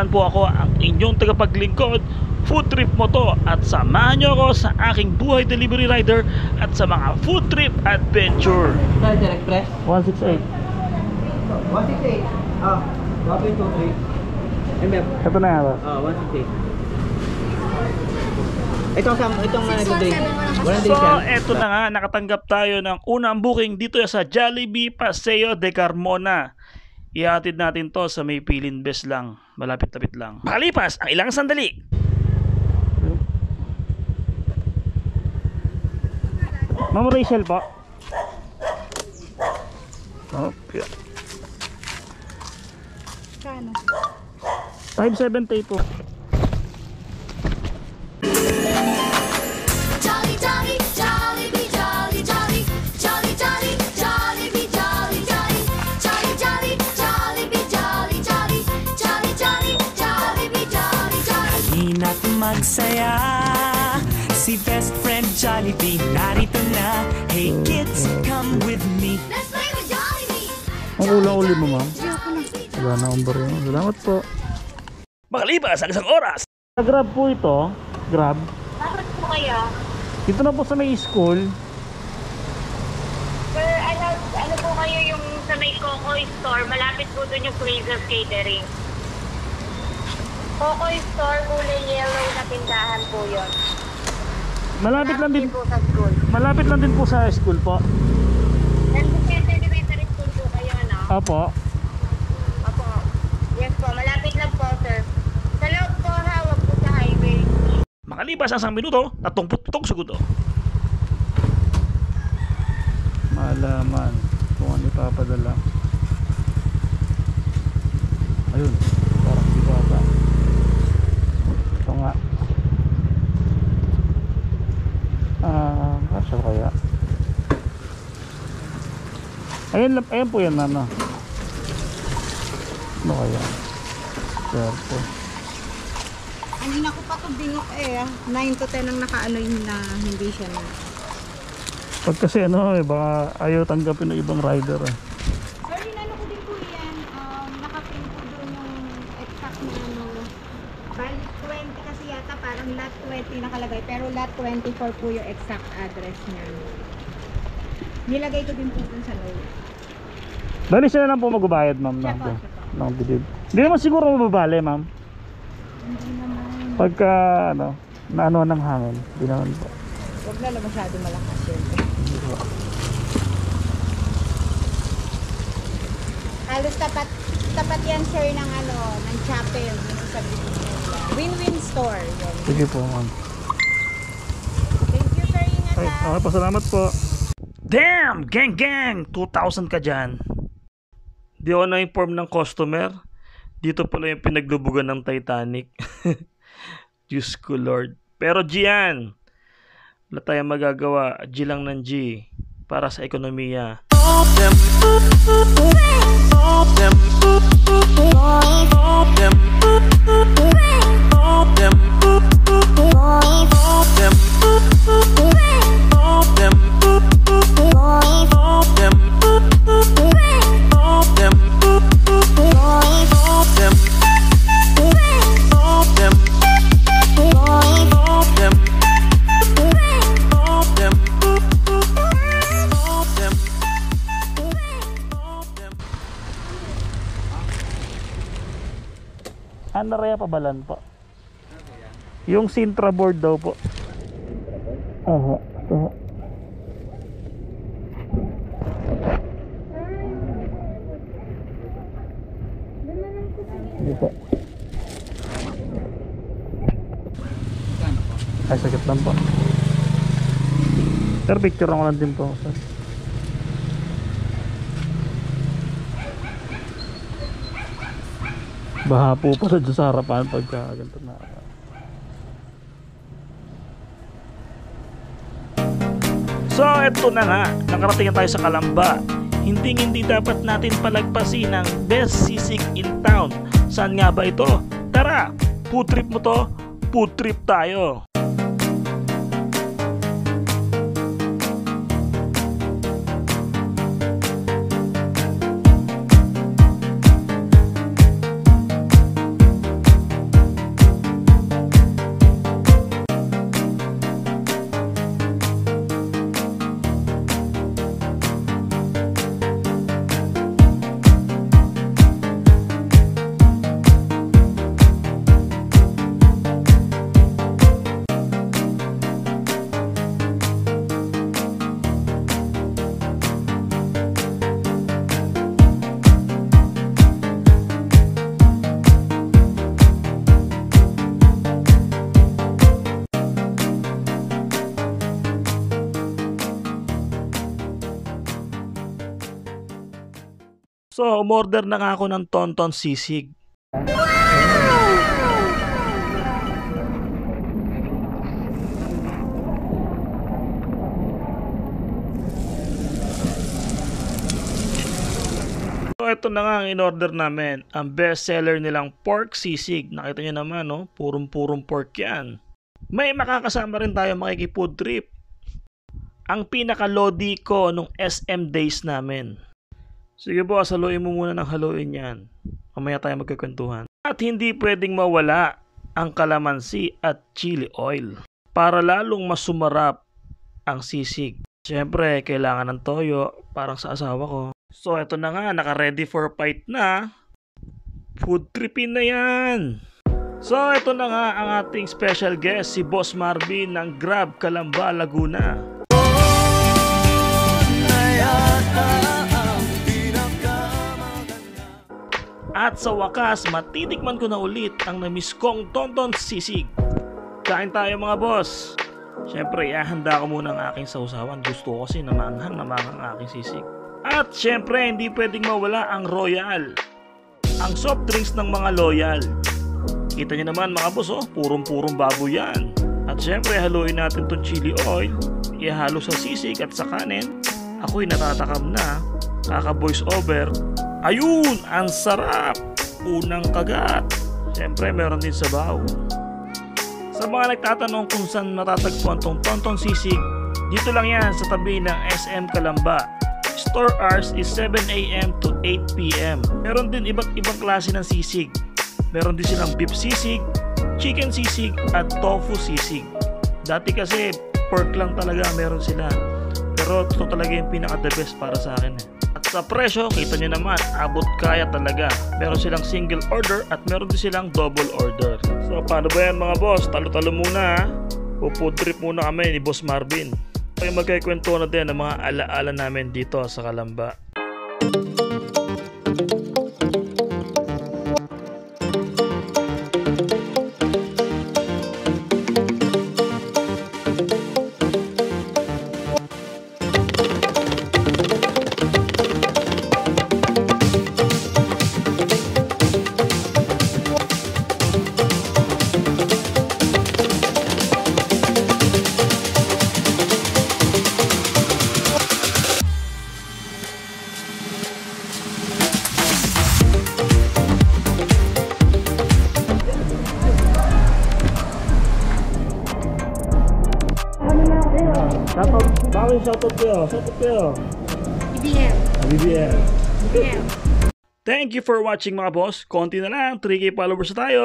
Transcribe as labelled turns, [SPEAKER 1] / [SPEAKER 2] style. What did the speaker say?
[SPEAKER 1] naman po ako ang inyong tagapaglingkod, Food Trip Moto, at samahan nyo ako sa aking buhay delivery rider at sa mga food trip adventure.
[SPEAKER 2] Rider Express
[SPEAKER 1] 168.
[SPEAKER 2] 168. Ah, 123.
[SPEAKER 1] Ito na yan.
[SPEAKER 2] 168. Itong drink. Walang drink
[SPEAKER 1] So,
[SPEAKER 2] yan.
[SPEAKER 1] eto na nga, nakatanggap tayo ng unang booking dito sa Jollibee Paseo de Carmona. Ihatid natin to sa may Pilin Best lang, malapit-lapit lang. Makalipas ang ilang sandali. Ma'am Rachel po. Okay.
[SPEAKER 3] Kano?
[SPEAKER 1] 570 po.
[SPEAKER 4] Magsaya, si best friend Jollibee narito na. Hey kids, come with me.
[SPEAKER 3] Let's play with Jollibee!
[SPEAKER 1] Ang ulang-uli mo, ma'am. Wala na akong baryo. Salamat po. Makalipas ang isang oras. Grab po ito. Grab.
[SPEAKER 3] Bakit po kaya?
[SPEAKER 1] Dito na po sa may school.
[SPEAKER 3] Sir, ano po kayo yung sa may Coco Store? Malapit po doon yung Fraser's Catering. Coco Store, kulay yellow na tindahan po yun.
[SPEAKER 1] Malapit lang din
[SPEAKER 3] po sa school.
[SPEAKER 1] Malapit lang din po sa school po.
[SPEAKER 3] Elementary school po kayo, no?
[SPEAKER 1] Opo.
[SPEAKER 3] Opo. Yes po, malapit lang po, sir. Sa loob po, hawak po sa highway.
[SPEAKER 1] Makalipas ang 1 minuto, 37 segundo. Malaman kung ano ipapadala. Ayun, parang di bata. Ito nga. Kasya kaya. Ayun po yan, ano. Ano kaya? Swerte.
[SPEAKER 5] Kanina ko pa ito binok 9 to 10 ang nakaano yun na hindi siya na.
[SPEAKER 1] Pag kasi baka ayaw tanggapin ng ibang rider eh.
[SPEAKER 5] Sir, inano ko din po yan. Nakaprint po doon yung exact na bali 20 kasi yata parang lot 20 nakalagay. Pero lot 24 po yung exact address niya. Nilagay ko din po dun sa note.
[SPEAKER 1] Bali siya lang po magbabayad, ma'am.
[SPEAKER 5] Siya po, siya po.
[SPEAKER 1] Ng bidid. Hindi naman siguro mababali, ma'am.
[SPEAKER 5] Hindi naman.
[SPEAKER 1] Pagka naano ng hangin. Hindi naman po.
[SPEAKER 5] Huwag na lang masyado malakas yun. Halos tapat yan sir ng ng chapel dito sa business nila. Win-win store. Yan.
[SPEAKER 1] Sige po, ma'am.
[SPEAKER 5] Thank you sir, ingat
[SPEAKER 1] Ay,
[SPEAKER 5] ha.
[SPEAKER 1] okay po, salamat po. Damn! Gang! 2,000 ka dyan. Di ako na-inform ng customer. Dito pala yung pinaglubugan ng Titanic. Diyos ko Lord. Pero G yan. Wala tayong magagawa. G lang ng G. Para sa ekonomiya. Anaraya Pabalan po. Yung Sintra board daw po. Aha. Ito. Hindi po. Ay, sakit lang po. Pero picture lang din po. Baha po pala dyan sa harapan pagka ganito na. So eto na nga, nakarating tayo sa Calamba. Hindi dapat natin palagpasin ang best sisig in town. Saan nga ba ito? Tara, food trip mo to, food trip tayo. So, umorder na nga ako ng Tonton Sisig. So, ito na nga ang in-order namin. Ang best seller nilang pork sisig. Nakita nyo naman, no? Purong-purong pork yan. May makakasama rin tayo makiki-food trip. Ang pinaka-lodi ko nung SM days namin. Sige boss, haluin mo muna ng haluin yan. Mamaya tayo magkakwentuhan. At hindi pwedeng mawala ang kalamansi at chili oil para lalong mas sumarap ang sisig. Siyempre, kailangan ng toyo, parang sa asawa ko. So, eto na nga, naka-ready for fight na. Food tripin na yan. So, eto na nga ang ating special guest, si Boss Marvin ng Grab Calamba, Laguna. At sa wakas, matitikman ko na ulit ang namiss kong Tonton Sisig. Kain tayo mga boss. Siyempre, ihahanda ko muna ang aking sausawan. Gusto ko kasi namanghang ang aking sisig. At siyempre, hindi pwedeng mawala ang Royal. Ang soft drinks ng mga loyal. Kita nyo naman mga boss, oh, purong-purong baboy yan. At siyempre, haluin natin itong chili oil. Ihalo sa sisig at sa kanin. Ako'y natatakam na. Kaka-voice over. Ayun! Ang sarap! Unang kagat. Siyempre, meron din sabaw. Sa mga nagtatanong kung saan matatagpuan tong Tonton Sisig, dito lang yan sa tabi ng SM Calamba. Store hours is 7 AM to 8 PM. Meron din iba't ibang klase ng sisig. Meron din silang beef sisig, chicken sisig, at tofu sisig. Dati kasi pork lang talaga meron sila. Pero ito talaga yung pinaka-the best para sa akin. At sa presyo, kita nyo naman, abot kaya talaga. Meron silang single order at meron din silang double order. So paano ba yan mga boss? Talo-talo muna ha. Food trip muna kami ni Boss Marvin. Ay magkikwento na din ng mga alaala namin dito sa Calamba. Shoutout kayo. BBM. Thank you for watching mga boss. Konti na lang, 3K followers na tayo.